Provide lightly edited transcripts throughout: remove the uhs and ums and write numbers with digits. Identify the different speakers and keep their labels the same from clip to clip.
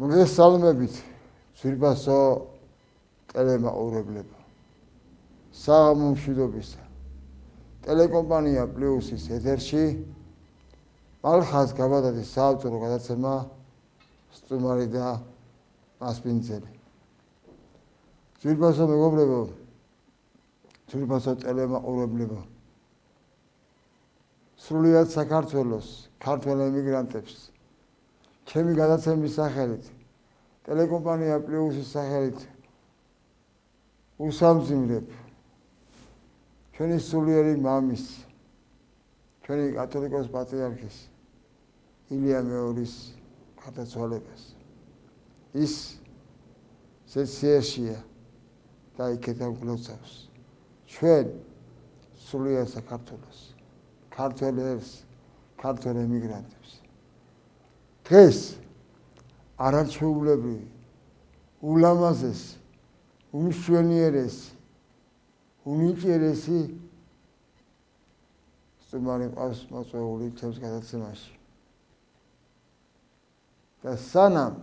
Speaker 1: მოგესალმებით ძვირფასო ტელემაყურებლებო. საღამო მშვიდობისა. ტელეკომპანია პლუსის ეთერში მალხაზ გაბადაძის საავტორო გადაცემა სტუმარი და მასპინძელი. ძვირფასო მეგობრებო, ძვირფასო ტელემაყურებლებო. სრულიად საქართველოს ქართველ ემიგრანტებს ჩემი გადაცემის სახელით, ტელეკომპანია პლუსის სახელით უსამძიმრებ ჩვენი სულიერი მამის, ჩვენი კათოლიკოს პატრიარქის ილია მეორის გარდაცვალებას. ის სეციერშია და იქეთა გლოცავს ჩვენ სულიერ საქართველოს, ქართველებს, ქართველ ემიგრანტებს. დღეს არაჩვეულებრივი, ულამაზესი, უმშვენიერესი, უნიჭიერესი სტუმარი ყავს მოწვეული ჩემს გადაცემაში. და სანამ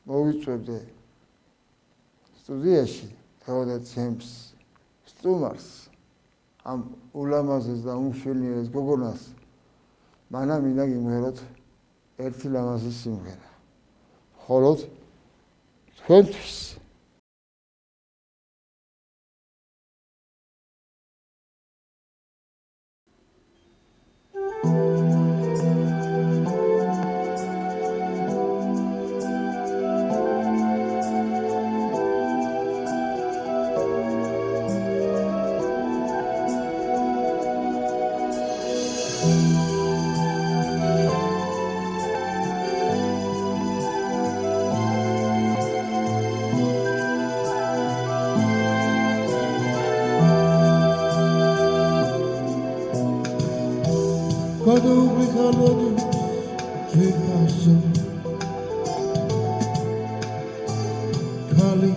Speaker 1: მოვიწვევდე სტუდიაში თავადაცემს სტუმარს, ამ ულამაზეს და უმშვენიერეს გოგონას, მანამ მინდა გიმღეროთ ერთი ლამაზი სიმღერა. მხოლოდ თქვენთვის.
Speaker 2: გადაუბრიხალოდი ძვირფასო ქალი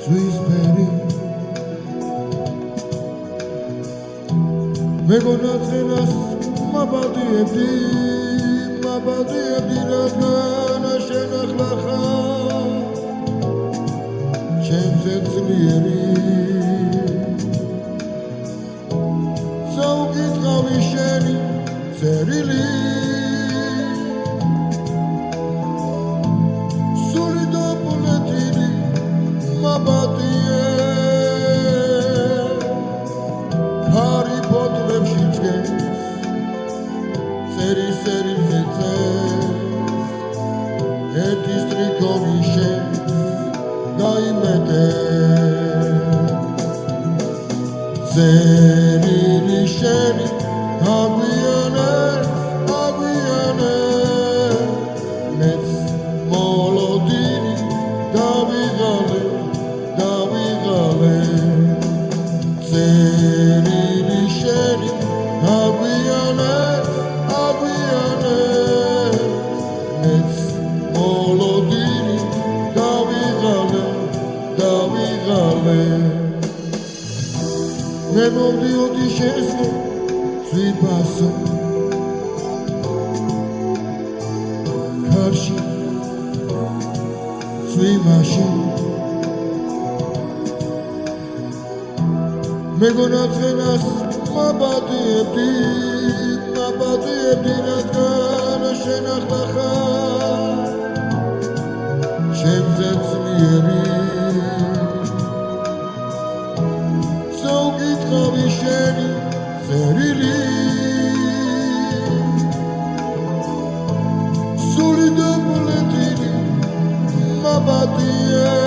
Speaker 2: ზღვისფერი მეგონა წენას მაბადიებდი რადგან შენ ახლა ხარ ჩემზე ძლიერი საუკითხავი შენი წერილი სული და პულეთილი მაბადიე ქარი ფოთლებში დგეს სერი-სერილზე წეს ერთი სტრიქონი შენს გაიმეტე წერილი შენი აგვიანე მეც მოლოდინი დავიღალე წერილი შენი აგვიანე მეც მოლოდინი დავიღალე მე მოვდიოდი შენსკო ძვირფასო ქარში ზვიმაში მეგონა წენას მაბადიებდი რადგან შენ ახლა ხარ ჩემზე ძლიერი საუკითხავი შენი წერილი სული და პულეთილი მაბადიე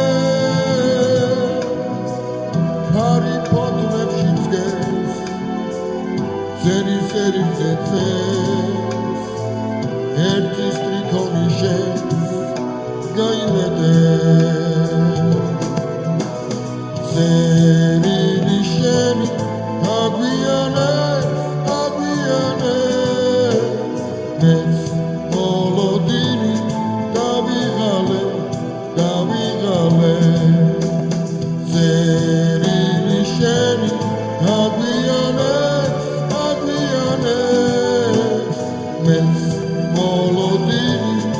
Speaker 2: ქარი ფოთლებში დგეს სერი-სერილზე წეს ერთი სტრიქონი შენს გაიმეტე წერილი შენი აგვიანე მეც მოლოდინი დავიღალე წერილი შენი აგვიანე მეც მოლოდინი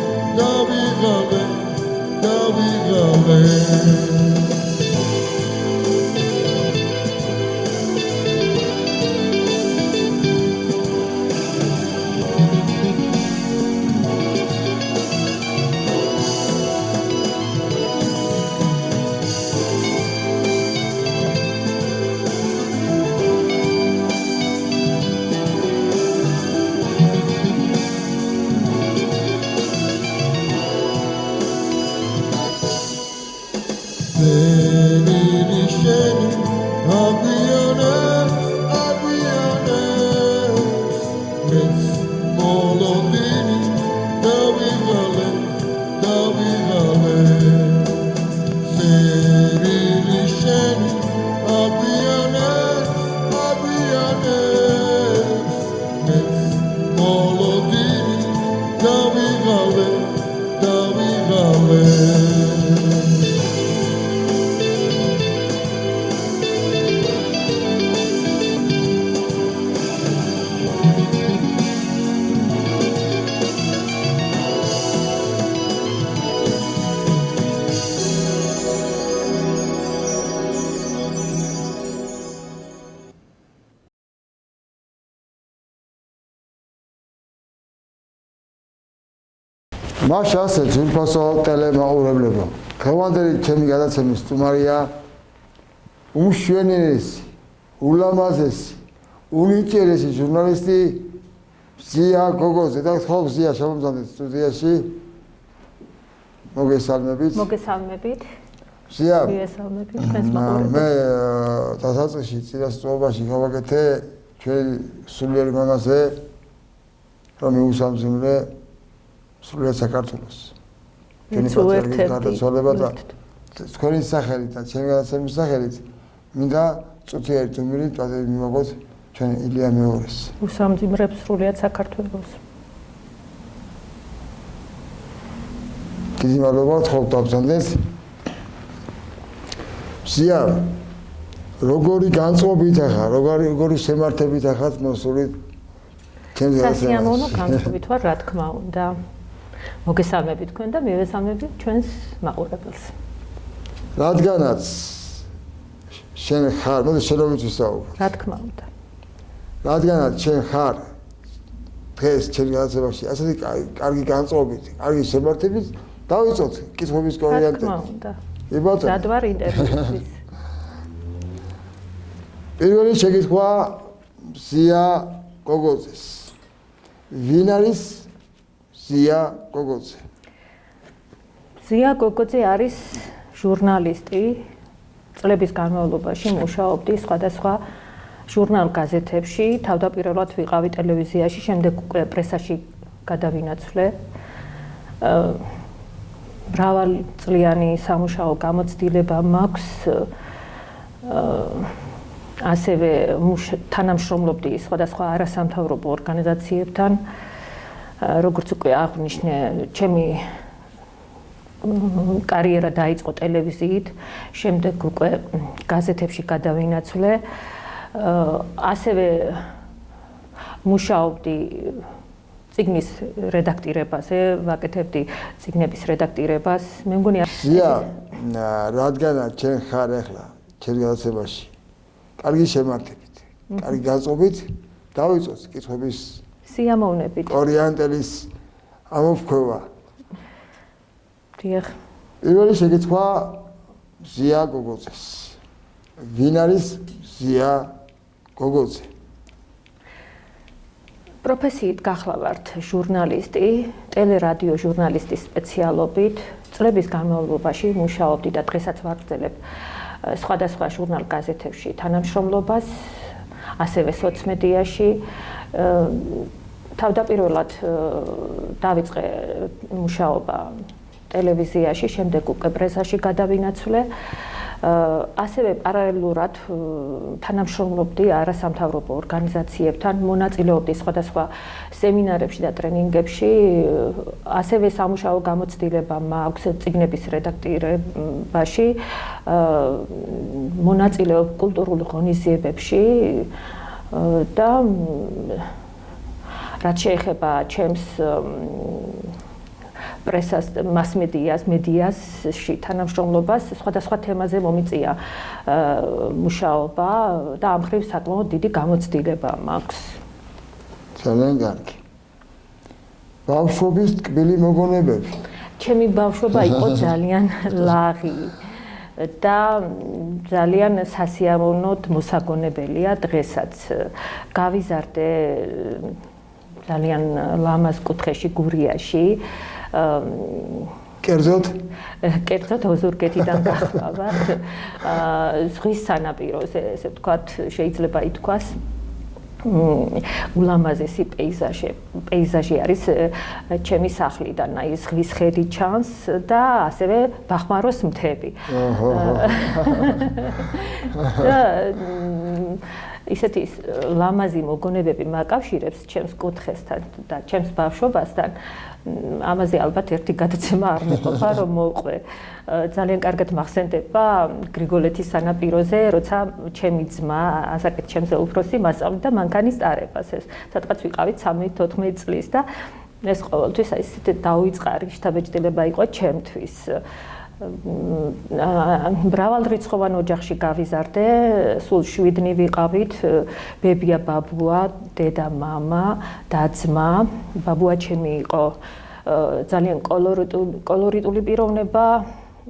Speaker 1: მაშ ასე ძვირფასო ტელემაყურებლებო, დღევანდელი ჩემი გადაცემის სტუმარია უმშვენიერესი, ულამაზესი, უნიჭიერესი ჟურნალისტი ზია გოგოძე და ხო ზია შემომძანდეთ სტუდიაში. მოგესალმებით.
Speaker 3: მოგესალმებით.
Speaker 1: ზია.
Speaker 3: მოგესალმებით თქვენს მაყურებელს.
Speaker 1: მე დასაწყისში წინასწრობაში გავაკეთე ჩვენი სულიერი მამაზე რომ მიუსამძიმრე სულიერ საქართველოს. ჩვენი პატრიოტის გარდაცვალება და თქვენი სახელით და ჩემი გადაცემის სახელით მინდა წუთი ერთი მინუტით პატივი მივაგოთ ჩვენ ილია მეორეს.
Speaker 3: უსამძიმრებს სრულიად საქართველოს.
Speaker 1: დიდი მადლობა თქვენ დავბრძანდეთ. ზია როგორი განწყობით ახლა, როგორი შემართებით ახლა მოსული ჩემს გადაცემას.
Speaker 3: სასიამოვნო განწყობით ვარ, რა თქმა უნდა. მოგესალმებით თქვენ და მივესალმებით ჩვენს მაყურებელს.
Speaker 1: რადგანაც შენ ხარ, მოდი შენობით ვისაუბროთ.
Speaker 3: რა თქმა უნდა.
Speaker 1: რადგანაც შენ ხარ დღეს ჩემს გადაცემაში ასეთი კარგი განწყობით, კარგი შემართებით, დავიწყოთ კითხვების ვარიანტები.
Speaker 3: რა თქმა უნდა.
Speaker 1: იბათო.
Speaker 3: რად ვარ ინტერვიუსთვის?
Speaker 1: პირველი შეკითხვა ზია გოგოძეს. ვინ არის ზია გოგოძე?
Speaker 3: ზია გოგოძე არის ჟურნალისტი. წლების განმავლობაში მუშაობდი სხვადასხვა ჟურნალ გაზეთებში, თავდაპირველად ვიყავი ტელევიზიაში, შემდეგ უკვე პრესაში გადავინაცვლე. მრავალწლიანი სამუშაო გამოცდილება მაქვს. ასევე თანამშრომლობდი სხვადასხვა არასამთავრობო ორგანიზაციებთან. როგორც უკვე აღვნიშნე, ჩემი კარიერა დაიწყო ტელევიზიით, შემდეგ უკვე გაზეთებში გადავინაცვლე. ასევე მუშაობდი წიგნის რედაქტირებაზე, ვაკეთებდი წიგნების რედაქტირებას. მე მგონი
Speaker 1: ზია, რადგანაც ჩვენ ხარ ახლა ჩემს გადაცემაში კარგი შემართებით, კარგი განწყობით, დავიწყოთ კითხვების
Speaker 3: სიამოვნებით.
Speaker 1: ორიენტელის ამოფრქვევა.
Speaker 3: დიახ.
Speaker 1: პირველი შეკითხვა ზია გოგოძეს. ვინ არის ზია გოგოძე?
Speaker 3: პროფესიით გახლავართ ჟურნალისტი, ტელერადიო ჟურნალისტის სპეციალობით. წლების განმავლობაში მუშაობდი და დღესაც ვაგრძელებ სხვადასხვა ჟურნალ გაზეთებში თანამშრომლობას, ასევე სოციმედიაში. თავდაპირველად დავიწყე მუშაობა ტელევიზიაში, შემდეგ უკვე პრესაში გადავინაცვლე. ასევე პარალელურად თანამშრომლობდი არასამთავრობო ორგანიზაციებთან, მონაწილეობდი სხვადასხვა სემინარებში და ტრენინგებში. ასევე სამუშაო გამოცდილება მაქვს წიგნების რედაქტირებაში. მონაწილეობ კულტურულ ღონისძიებებში და რაც შეეხება ჩემს პრესას, მედიასში თანამშრომლობას, სხვადასხვა თემაზე მომიწია მუშაობა და ამ მხრივ საკმაოდ დიდი გამოცდილება მაქვს.
Speaker 1: ძალიან კარგი. ბავშვობის ტკბილი მოგონებები.
Speaker 3: ჩემი ბავშვობა იყო ძალიან ლაღი და ძალიან სასიამოვნოდ მოსაგონებელია დღესაც. გავიზარდე ძალიან ლამაზ კუთხეში გურიაში.
Speaker 1: კერძოდ
Speaker 3: ოზურგეთიდან გახლავართ. ზღვის სანაპიროზე, ესე ვთქვათ, შეიძლება ითქვას. ულამაზესი პეიზაჟი არის ჩემი სახლიდან, აი ზღვის ხედი ჩანს და ასევე ბახმაროს მთები. და ისეთი ლამაზი მოგონებები მაკავშირებს ჩემს კუთხესთან და ჩემს ბავშვობასთან. ამაზე ალბათ ერთი გადაცემა არ მეყოფა რომ მოვყვე. ძალიან კარგად მახსენდება გრიგოლეთის სანაპიროზე, როცა ჩემი ძმა, ასაკით ჩემზე უფროსი, მასწავლიდა მანქანის ტარებას. ეს სადღაც ვიყავით 13-14 წლის და ეს ყოველთვის აი ესეთი დაუიწყარი შთაბეჭდილება იყო ჩემთვის. მრავალრიცხოვან ოჯახში გავიზარდე, სულ 7 ვიყავით, ბებია, ბაბუა, დედა, მამა და ძმა. ბაბუა ჩემი იყო ძალიან კოლორიტული პიროვნება,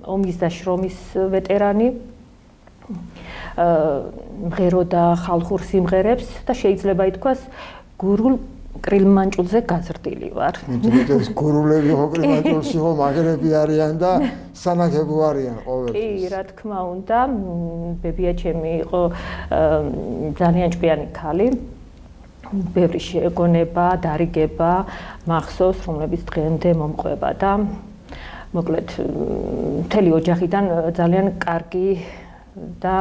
Speaker 3: ომის და შრომის ვეტერანი. მღეროდა ხალხურ სიმღერებს და შეიძლება ითქვას გურულ კრილმანჭულზე გაზრდილი ვარ.
Speaker 1: ეს გურულები ხო კრილმანჭულში ხო მაგრები არიან და სანაკები არიან ყოველთვის.
Speaker 3: კი, რა თქმა უნდა, ბებია ჩემი იყო ძალიან ჭკვიანი ქალი. ბევრი შეგონება, დარიგება მახსოვს, რომლებიც დღემდე მომყვება და მოკლედ მთელი ოჯახიდან ძალიან კარგი და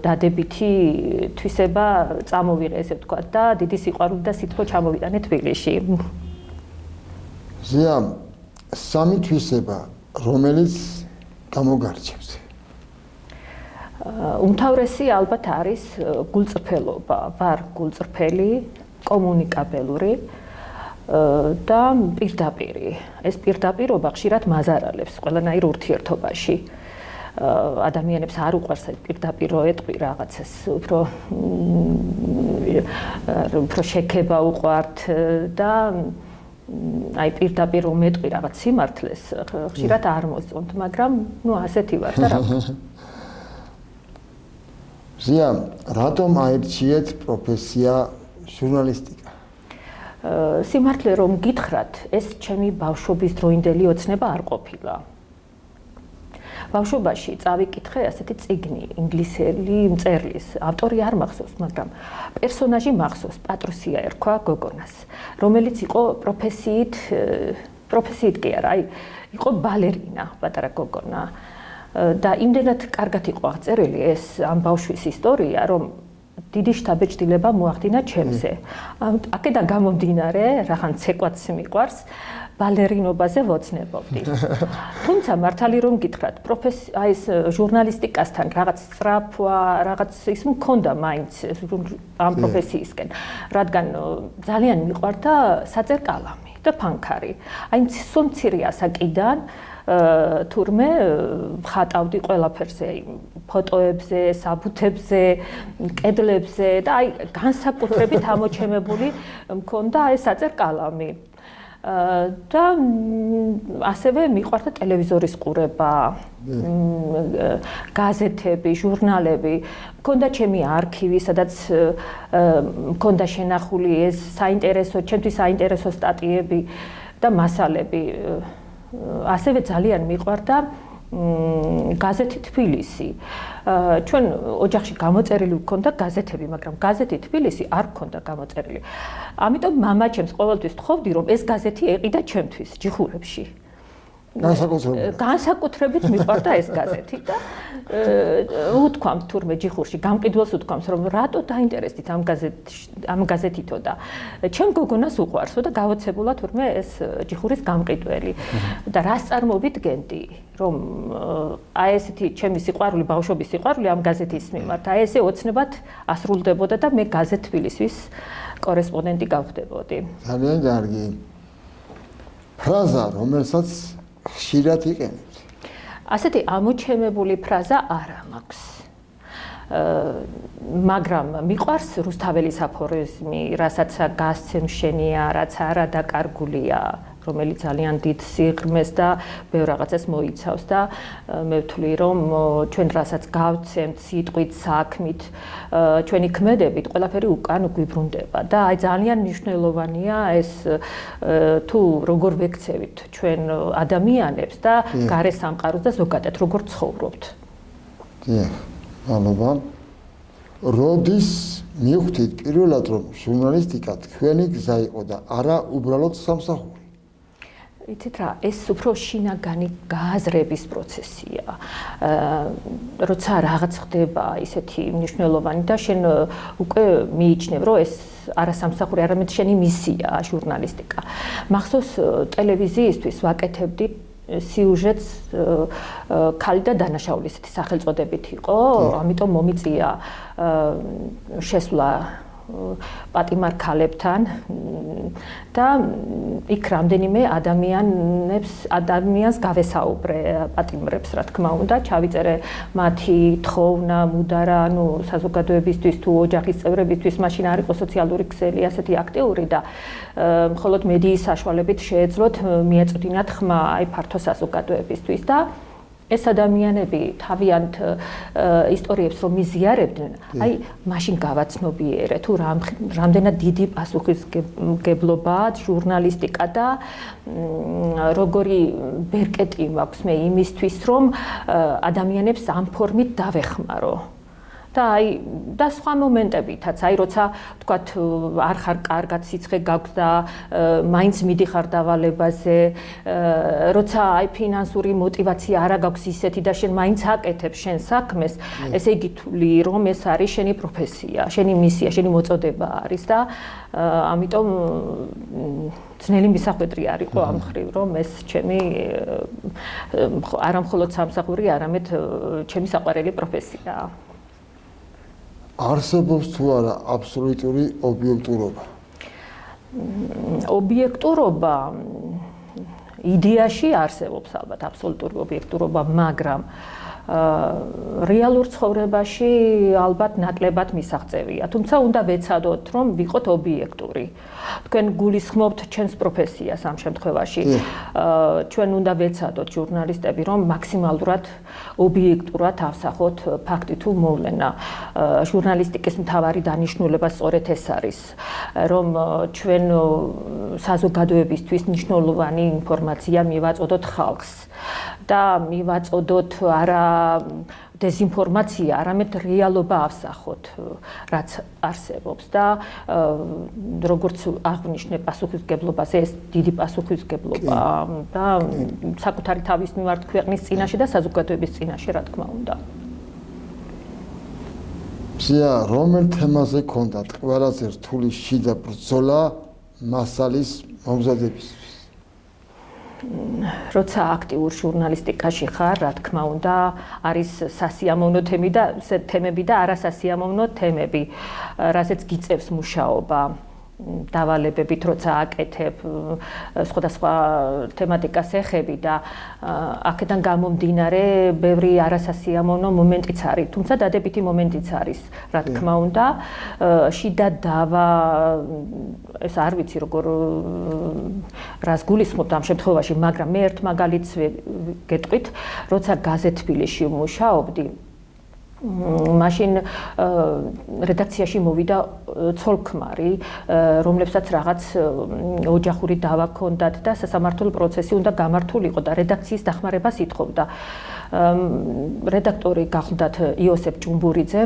Speaker 3: დადებითი თვისება წამოვიღე, ესე ვთქვათ და დიდი სიყვარული და სითბო ჩამოვიტანე თბილისში.
Speaker 1: ზია, სამი თვისება, რომელიც გამოგარჩევს.
Speaker 3: უმთავრესი ალბათ არის გულწრფელობა, ვარ გულწრფელი, კომუნიკაბელური და პირდაპირი. ეს პირდაპირობა ხშირად მაზარალებს ყველანაირ ურთიერთობაში. ადამიანებს არ უყვარს პირდაპირ ეტყვი რაღაცას, უფრო შექება უყვართ და აი პირდაპირ რომ ეტყვი რაღაც სიმართლეს, ხშირად არ მოსწონთ, მაგრამ ნუ ასეთი ვარ და რა.
Speaker 1: ზია, რატომ აირჩიეთ პროფესია ჟურნალისტიკა?
Speaker 3: სიმართლე რომ გითხრათ, ეს ჩემი ბავშვობის დროინდელი ოცნება არ ყოფილა. ბავშვობაში წავიკითხე ასეთი წიგნი, ინგლისელი მწერლის, ავტორი არ მახსოვს, მაგრამ პერსონაჟი მახსოვს, პატრუსია ერქვა გოგონას, რომელიც იყო პროფესიით კი არა, აი, იყო ბალერინა, პატარა გოგონა. და იმდენად კარგად იყო აღწერილი ეს ამ ბავშვის ისტორია, რომ დიდი შთაბეჭდილება მოახდინა ჩემზე. აქედან გამომდინარე, რაღაც ცეკვაც მიყვარს, ბალერინობაზე ვოცნებობდი. თუმცა მართალი რომ გითხრათ, აი ეს ჟურნალისტიკასთან რაღაც სწრაფვა, რაღაც ის მქონდა მაინც ამ პროფესიისკენ, რადგან ძალიან მიყვარდა საწერკალამი და ფანქარი. აი სულ მცირე ასაკიდან თურმე ვხატავდი ყველაფერზე, ფოტოებზე, საბუთებზე, კედლებზე და აი განსაკუთრებით ამოჩემებული მქონდა ეს საწერკალამი. და ასევე მიყვარდა ტელევიზორის ყურება, გაზეთები, ჟურნალები, მქონდა ჩემი არქივი, სადაც მქონდა შენახული ეს საინტერესო, ჩემთვის საინტერესო სტატიები და მასალები. ასევე ძალიან მიყვარდა გაზეთი თბილისი. ჩვენ ოჯახში გამოწერილი გქონდა გაზეთები, მაგრამ გაზეთი თბილისი არ გქონდა გამოწერილი. ამიტომ მამა ჩემს ყოველთვის თხოვდი, რომ ეს გაზეთი ეყიდა ჩემთვის ჯიხურებში. განსაკუთრებით მიყვარდა ეს გაზეთი და უთქვამთ თურმე ჯიხურში, გამყიდველს უთქვამს, რომ რატო დაინტერესდით ამ გაზეთითო და ჩემ გოგონას უყვარსო და გავოცებულა თურმე ეს ჯიხურის გამყიდველი და რას წარმოვიდგენდი, რომ აი ესეთი ჩემი სიყვარული, ბავშვობის სიყვარული ამ გაზეთის მიმართ, აი ესე ოცნებად ასრულდებოდა და მე გაზეთ თბილისის კორესპონდენტი გავხდებოდი.
Speaker 1: ძალიან კარგი. ფრაზა, რომელსაც ხშირად იყენებთ.
Speaker 3: ასეთი ამოჩემებული ფრაზა არა მაქვს. მაგრამ მიყვარს რუსთაველისაფორიზმი, რასაც გასცემ შენია, რაც არა დაკარგულია, რომელიც ძალიან დიდ სიღრმეს და ბევრ რაღაცას მოიცავს და მე ვთვლი, რომ ჩვენ რასაც გავცემთ სიტყვით, საქმით, ჩვენი ქმედებით, ყველაფერი უკან გვიბრუნდება და აი ძალიან მნიშვნელოვანია ეს თუ როგორ ვექცევით ჩვენ ადამიანებს და გარე სამყაროს და ზოგადად როგორ ცხოვრობთ.
Speaker 1: დიახ, მადლობა. როდის მივხვდით პირველად, რომ ჟურნალისტიკა თქვენი გზა იყო და არა უბრალოდ სამსახური?
Speaker 3: იცით რა, ეს უფრო შინაგანი გააზრების პროცესია. როცა რაღაც ხდება ისეთი მნიშვნელოვანი და შენ უკვე მიიჩნევ, რომ ეს არა სამსახური, არამედ შენი მისიაა ჟურნალისტიკა. მახსოვს ტელევიზიისთვის ვაკეთებდი სიუჟეტს ქალი და დანაშაული ესეთი სახელწოდებით იყო, ამიტომ მომიწია შესვლა პატიმარ ქალებთან და იქ რამდენიმე ადამიანს გავესაუბრე პატიმრებს, რა თქმა უნდა, ჩავიწერე მათი თხოვნა, მუდარა, ანუ საზოგადოებისთვის თუ ოჯახის წევრებისთვის მაშინ არ იყო სოციალური ქსელი ასეთი აქტიური და მხოლოდ მედიის საშუალებით შეეძლოთ მიეწოდინათ ხმა აი ფართო საზოგადოებისთვის და ეს ადამიანები თავიანთ ისტორიებს რომ იზიარებდნენ, აი მაშინ გავაცნობიერე თუ რამდენად დიდი პასუხისმგებლობაა ჟურნალისტიკა და როგორი ბერკეტი მაქვს მე იმისთვის რომ ადამიანებს ამ ფორმით დავეხმარო. და აი და სხვა მომენტებითაც, აი როცა თქვათ არ ხარ კარგად სიცხე გაქვს და მაინც მიდიხარ დავალებაზე, როცა აი ფინანსური мотиваცია არა გაქვს ისეთი და შენ მაინც აკეთებ შენ საქმეს, ესე იგი თვლი რომ ეს არის შენი პროფესია, შენი მისია, შენი მოწოდება არის და ამიტომ ძნელი მისახვედრი არ იყო ამ ხრივ რომ ეს ჩემი არა მხოლოდ სამსახური, არამედ ჩემი საყვარელი პროფესიაა.
Speaker 1: არსებობს თუ არა აბსოლუტური ობიექტურობა?
Speaker 3: ობიექტურობა იდეაში არსებობს ალბათ აბსოლუტური ობიექტურობა, მაგრამ რეალურ ცხოვრებაში ალბათ ნაკლებად მისაღწევია. თუმცა უნდა ვეცადოთ რომ ვიყოთ ობიექტური. თქვენ გულისხმობთ ჩვენს პროფესიას ამ შემთხვევაში. ჩვენ უნდა ვეცადოთ ჟურნალისტები რომ მაქსიმალურად ობიექტურად ავსახოთ ფაქტი თუ მოვლენა. ჟურნალისტიკის მთავარი დანიშნულება სწორედ ეს არის, რომ ჩვენ საზოგადოებისთვის მნიშვნელოვანი ინფორმაცია მივაწოდოთ ხალხს და მივაწოდოთ არა დეზინფორმაცია, არამედ რეალობა ავსახოთ, რაც არსებობს და როგორც აღნიშნე პასუხისმგებლობაზე, ეს დიდი პასუხისმგებლობა და საკუთარი თავის მიმართ ქვეყნის წინაშე და საზოგადოების წინაშე, რა თქმა უნდა.
Speaker 1: ზია, რომელ თემაზე გქონდათ ყველაზე რთული შიდა ბრძოლა მასალის მომზადებისთვის?
Speaker 3: როცა აქტიურ ჟურნალისტიკაში ხარ, რა თქმა უნდა, არის სასიამოვნო თემები და არასასიამოვნო თემები, რაზეც გიწევს მუშაობა. დავალებებით როცა აკეთებ სხვადასხვა თემატიკას ეხები და აქედან გამომდინარე ბევრი არასასიამოვნო მომენტიც არის, თუმცა დადებითი მომენტიც არის, რა თქმა უნდა. შიდა დავა ეს არ ვიცი როგორ რას გულისხმობთ ამ შემთხვევაში, მაგრამ მე ერთ მაგალითს გეტყვით, როცა გაზეთ თბილისში ვმუშაობდი, მაშინ რედაქციაში მოვიდა ცოლ-ქმარი, რომლებსაც რაღაც ოჯახური დავა ჰქონდათ და სასამართლო პროცესი უნდა გამართულიყო და რედაქციის დახმარებას ითხოვდა. რედაქტორი გახლდათ იოსებ ჭუმბურიძე,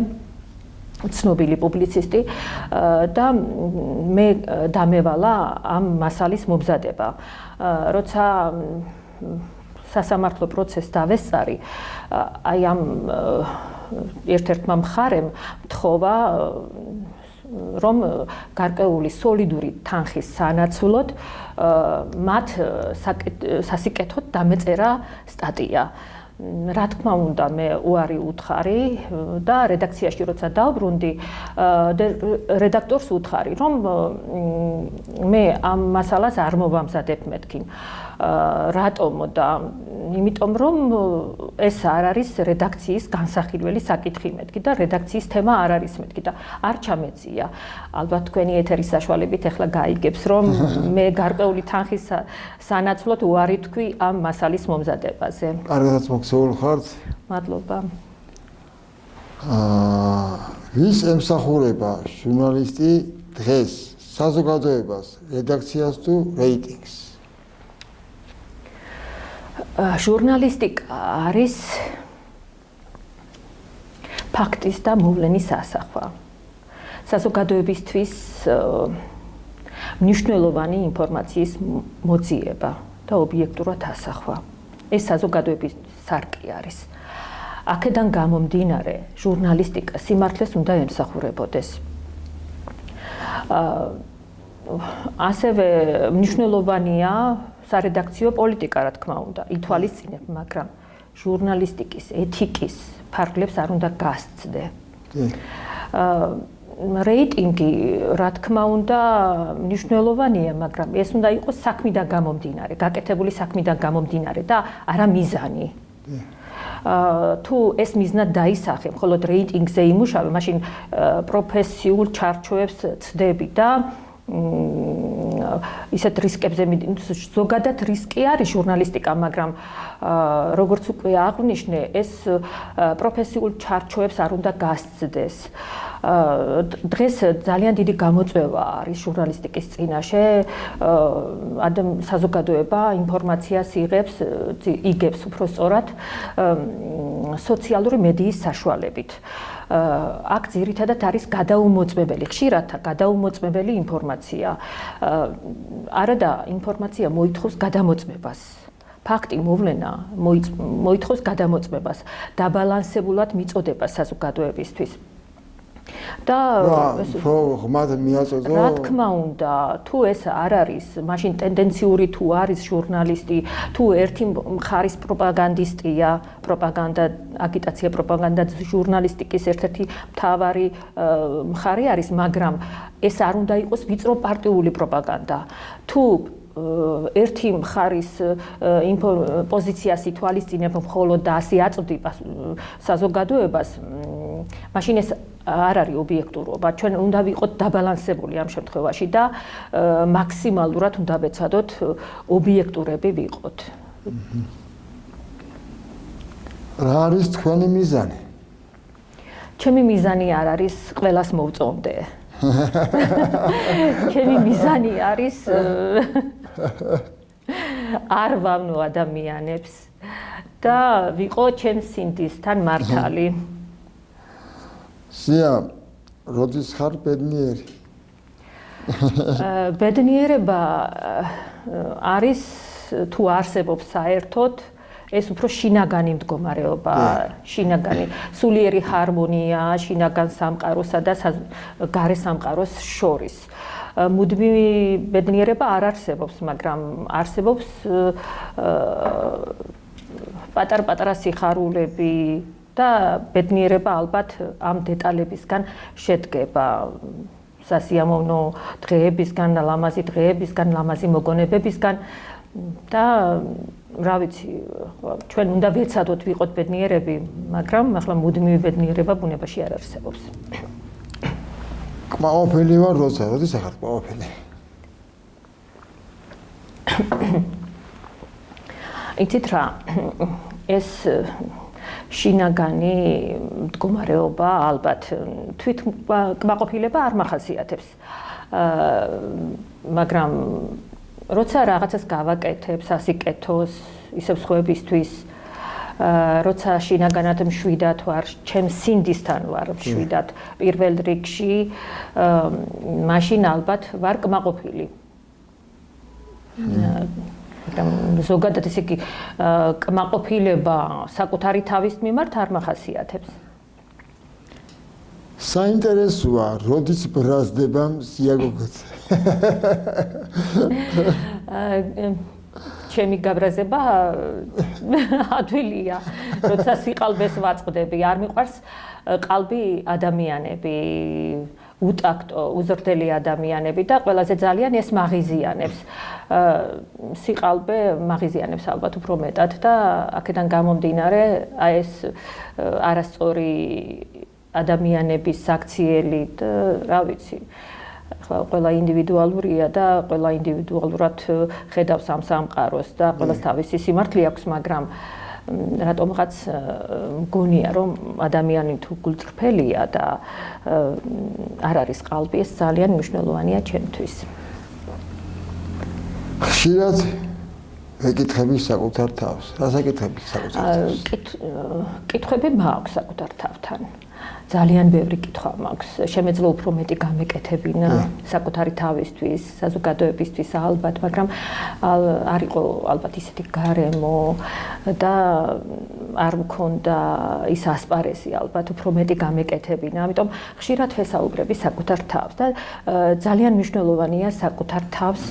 Speaker 3: ცნობილი პუბლიცისტი და მე დამევალა ამ მასალის მომზადება. როცა სასამართლო პროცესს დავესწარი, აი ამ ერთ-ერთმა მხარემ თხოვა რომ გარკვეული სოლიდური თანხის სანაცვლოდ მათ სასიკეთოდ დამეწერა სტატია. რა თქმა უნდა, მე უარი უთხარი და რედაქციაში როცა დავბრუნდი, რედაქტორს უთხარი, რომ მე ამ მასალას არ მოვამზადებ მეთქი. რატომ და იმიტომ რომ ეს არ არის რედაქციის განსახილველი საკითხი მეთქი და რედაქციის თემა არ არის მეთქი და არ ჩამეწია. ალბათ თქვენი ეთერის საშუალებით ახლა გაიგებს, რომ მე გარკვეული თანხის სანაცვლოდ უარი თქვი ამ მასალის მომზადებაზე.
Speaker 1: კარგადაც მოგზაურობ ხართ?
Speaker 3: მადლობა.
Speaker 1: ვის ემსახურება ჟურნალისტი დღეს საზოგადოებას, რედაქციას თუ რეიტინგს?
Speaker 3: ჟურნალისტიკა არის ფაქტის და მოვლენის ასახვა. საზოგადოებისთვის მნიშვნელოვანი ინფორმაციის მოძიება და ობიექტურად ასახვა. ეს საზოგადოების სარკე არის. აქედან გამომდინარე, ჟურნალისტიკა სიმართლეს უნდა ემსახურებოდეს. ასევე მნიშვნელოვანია სარედაქციო პოლიტიკა, რა თქმა უნდა, ითვალისწინებ, მაგრამ ჟურნალისტიკის ეთიკის ფარგლებს არ უნდა გასცდე. რეიტინგი, რა თქმა უნდა, მნიშვნელოვანია, მაგრამ ეს უნდა იყოს საქმიდან გამომდინარე, გაკეთებული საქმიდან გამომდინარე და არა მიზანი. თუ ეს მიზნად დაისახე, მხოლოდ რეიტინგზე იმუშავე, მაშინ პროფესიულ ჩარჩოებს ცდები და ისეთ რისკებზე ზოგადად რისკი არის ჟურნალისტიკა, მაგრამ როგორც უკვე აღვნიშნე, ეს პროფესიულ ჩარჩოებს არ უნდა გასცდეს. დღეს ძალიან დიდი გამოწვევა არის ჟურნალისტიკის წინაშე. საზოგადოება ინფორმაციას იგებს უფრო სწორად სოციალური მედიის საშუალებით. აქ ძირითადად არის გადაუმოწმებელი, ხშირად გადაუმოწმებელი ინფორმაცია. არადა ინფორმაცია მოითხოვს გადამოწმებას. ფაქტი მოვლენა მოითხოვს გადამოწმებას, დაბალანსებულად მიწოდებას საზოგადოებისთვის. და
Speaker 1: ღმად მიაწოდო.
Speaker 3: რა თქმა უნდა, თუ ეს არ არის, მაშინ ტენდენციური თუ არის ჟურნალისტი, თუ ერთი მხარის პროპაგანდისტია, აგიტაცია, პროპაგანდა ჟურნალისტიკის ერთ-ერთი მთავარი მხარე არის, მაგრამ ეს არ უნდა იყოს ვიწრო პარტიული პროპაგანდა. თუ ერთი მხარის პოზიციას ითვალისწინებ მხოლოდ და ასე აწვდით საზოგადოებას, მაშინ ეს არ არის ობიექტურობა. ჩვენ უნდა ვიყოთ დაბალანსებული ამ შემთხვევაში და მაქსიმალურად უნდა ვეცადოთ ობიექტურები ვიყოთ.
Speaker 1: რა არის თქვენი მიზანი?
Speaker 3: ჩემი მიზანი არ არის ყველას მოვწონდე. ჩემი მიზანი არის არ ვავნო ადამიანებს და ვიყო ჩემს სინდისთან მართალი.
Speaker 1: სია, როდის ხარ ბედნიერი?
Speaker 3: ბედნიერება არის თუ არსებობს საერთოდ, ეს უფრო შინაგანი მდგომარეობა, შინაგანი სულიერი ჰარმონია შინაგან სამყაროსა და გარე სამყაროს შორის. მუდმივი ბედნიერება არ არსებობს, მაგრამ არსებობს პატარ-პატარა სიხარულები და ბედნიერება ალბათ ამ დეტალებისგან შედგება. სასიამოვნო დღეებისგან, ლამაზი დღეებისგან, ლამაზი მოგონებებისგან და რა ვიცი, ჩვენ უნდა ვეცადოთ ვიყოთ ბედნიერები, მაგრამ ახლა მუდმივი ბედნიერება ბუნებაში არ არსებობს.
Speaker 1: კმაყოფილი ვარ, როდის ახარ კმაყოფილი?
Speaker 3: იცით რა, ეს შინაგანი მდგომარეობა ალბათ თვით კმაყოფილება არ მახასიათებს. მაგრამ როცა რაღაცას გავაკეთებ სასიკეთოს, ისევ სხვებისთვის, როცა შინაგანად მშვიდად ვარ, ჩემს სინდისთან ვარ მშვიდად პირველ რიგში, მაშინ ალბათ ვარ კმაყოფილი. ზოგადად ესე იგი კმაყოფილება საკუთარი თავის მიმართ არ მახასიათებს.
Speaker 1: საინტერესოა, როდის ბრაზდება სიაგოგოც.
Speaker 3: ჩემი გაბრაზება ადვილია, როცა სიყალბეს ვაწყდები, არ მიყვარს ყალბი ადამიანები, უტაქტო, უზრდელი ადამიანები და ყველაზე ძალიან ეს მაღიზიანებს. სიყალბე მაღიზიანებს ალბათ უფრო მეტად და აქედან გამომდინარე, ეს არასწორი ადამიანების საქციელი და რა ვიცი, ყველა ინდივიდუალურია და ყველა ინდივიდუალურად ხედავს ამ სამყაროს და ყველას თავისი სიმართლე აქვს, მაგრამ რატომღაც მგონია, რომ ადამიანი თუ გულწრფელია და არ არის ყალბი, ეს ძალიან მნიშვნელოვანია ჩემთვის.
Speaker 1: ხშირად ეკითხები საკუთარ თავს. რას ეკითხები საკუთარ თავს?
Speaker 3: კითხვები მაქვს საკუთარ თავთან. ძალიან ბევრი კითხვა მაქვს. შემეძლო უფრო მეტი გამეკეთებინა საკუთარი თავისთვის, საზოგადოებისთვის ალბათ, მაგრამ არ იყო ალბათ ისეთი გარემო და არ მქონდა ის ასპარეზი ალბათ უფრო მეტი გამეკეთებინა. ამიტომ ხშირად ვესაუბრები საკუთარ თავს და ძალიან მნიშვნელოვანია საკუთარ თავს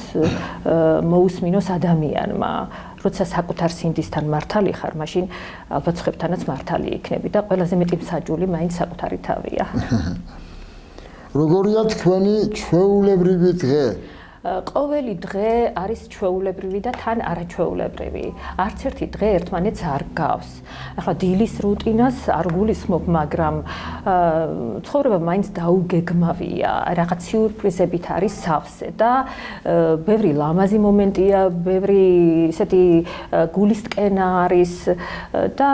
Speaker 3: მოусმინოს ადამიანმა. როცა საკუთარ სინდისთან მართალი ხარ, მაშინ ალბათ სხვებთანაც მართალი იქნები და ყველაზე მეტი მსაჯული მაინც საკუთარი თავია.
Speaker 1: როგორია თქვენი ჩვეულებრივი დღე?
Speaker 3: ყოველი დღე არის ჩვეულებრივი და თან არაჩვეულებრივი. არც ერთი დღე ერთმანეთს არ გავს. ახლა დილის რუტინას არ გულისხმობ, მაგრამ ცხოვრება მაინც დაუგეგმავია, რაღაც სიურპრიზებით არის სავსე და ბევრი ლამაზი მომენტია, ბევრი ისეთი გულისტკენა არის და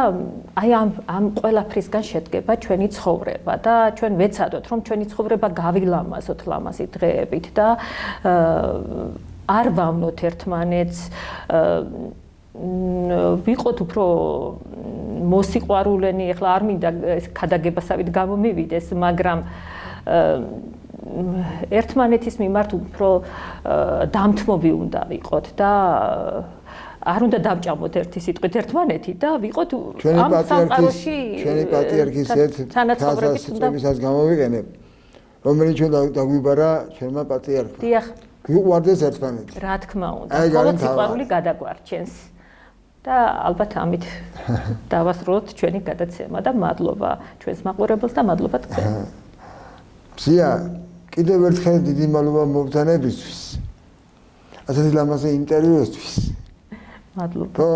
Speaker 3: აი ამ ყველაფრისგან შედგება ჩვენი ცხოვრება და ჩვენ ვეცადოთ, რომ ჩვენი ცხოვრება გავილამაზოთ ლამაზი დღეებით და არ ვავნოთ ერთმანეთს, ვიყოთ უფრო მოსიყვარულენი, ახლა არ მინდა ქადაგებასავით გამომივიდეს, მაგრამ ერთმანეთის მიმართ უფრო დამთმობი უნდა ვიყოთ და არ უნდა დავჭამოთ ერთი სიტყვით ერთმანეთი და ვიყოთ ამ სამყაროში
Speaker 1: ჩვენი პატრიარქის ერთ თანაცხოვრებისას გამოვიყენებ, რომელიც ჩვენ დაგვიბარა ჩვენმა პატრიარქმა.
Speaker 3: დიახ.
Speaker 1: გვიყვარდეს ერთმანეთი.
Speaker 3: რა თქმა უნდა, მხოლოდ სიყვარული გადაგვარჩენს. და ალბათ ამით დავასრულოთ ჩვენი გადაცემა და მადლობა ჩვენს მაყურებელს და მადლობა თქვენ.
Speaker 1: მზია, კიდევ ერთხელ დიდი მადლობა მოგზაურებისთვის. ასეთი ლამაზი ინტერვიუსთვის.
Speaker 3: მადლობა.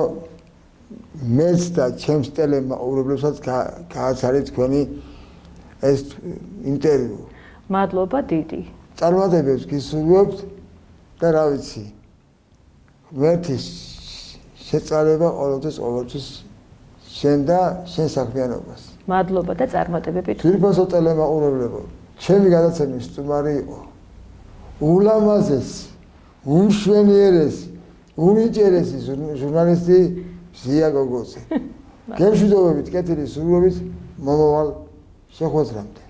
Speaker 1: მეც და ჩემს ტელემაყურებლებსაც გააცარეთ თქვენი ეს ინტერვიუ.
Speaker 3: მადლობა დიდი.
Speaker 1: წარმატებებს გისურვებთ და რა ვიცი, ღმერთის შეწარება ყოველთვის შენ და შენ საქმიანობას.
Speaker 3: მადლობა და წარმატებებით.
Speaker 1: ძვირფასო ტელემაყურებლებო, ჩემი გადაცემის სტუმარი იყო ულამაზესი, უმშვენიერესი, უნიჭიერესი ჟურნალისტი მზია გოგოძე. გემშვიდობებით, კეთილი სურვილებით, მომავალ შეხვედრამდე.